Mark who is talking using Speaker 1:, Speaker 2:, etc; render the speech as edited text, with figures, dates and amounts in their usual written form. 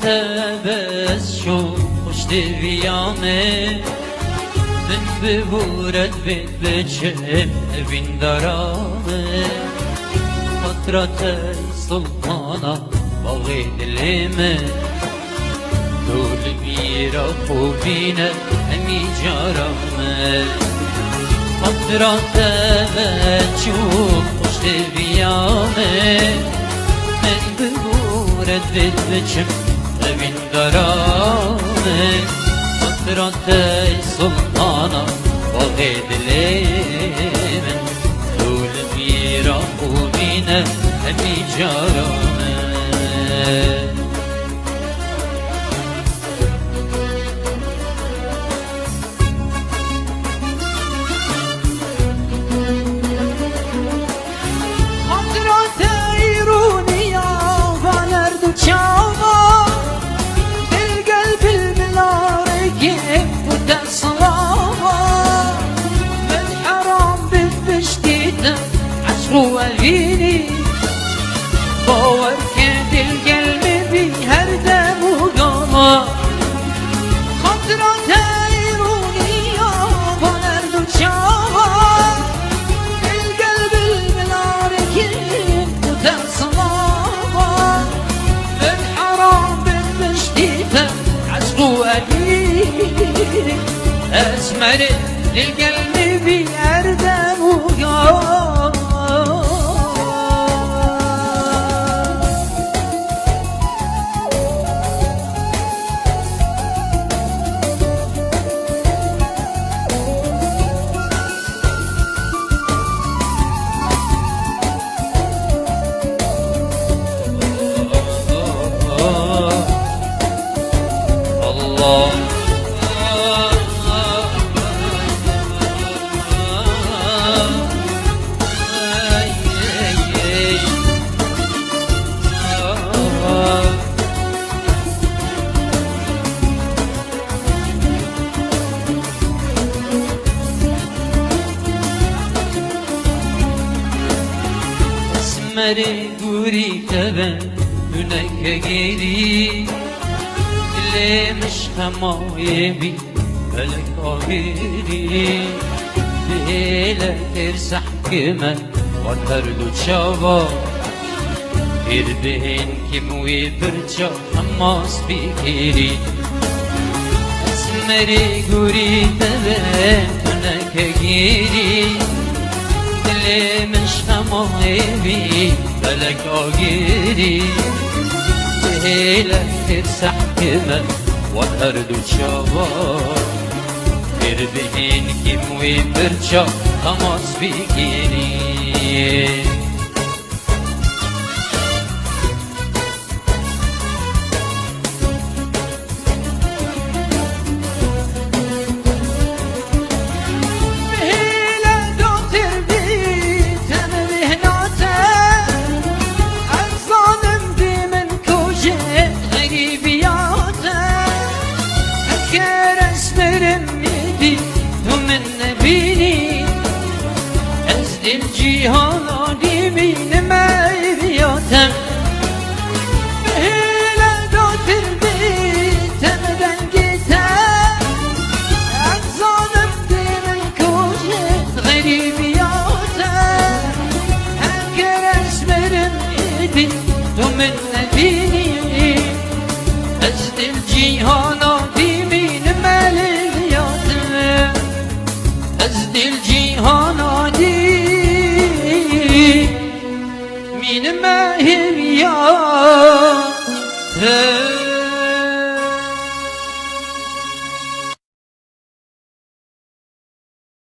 Speaker 1: تبس شو خوش دویامه من ببورد بید بچم بین درامه خاطرات سلطانا باقی دلمه دول میرا خوبینه همی جارامه خاطرات تبس شو خوش دویامه من ببورد بید بچم بین درامه خاطرات سلطانا باقی دلمه دول میرا خوبینه همی جارامه وأبيني باور كد القلب بهر دم وقمر خاطرات عيوني يابا نرد وشاور القلب المنارك وتصمر بالحرام بالمشتيته عشق وأبيني أسمر القلب بهر دم وقمر Meri guri tebe düneke geri dilemiş hemayebi felek agiri bile tersah kime vatardu çava bir behin kim ve birça hamas bikiri Meri guri tebe düneke geri dilemiş hemayebi felek agiri bile tersah kime vatardu çava bir behin kim ve birça hamas bikiri الجيهان ديمين ما يبياتم هلا دوت البيت مدن قيتم أجزانم ديمن كوشت غريبياتم هنكر اسمرم ايدي ومن نبيني أزد الجيهان ديمين ما يبياتم أزد این مهر یا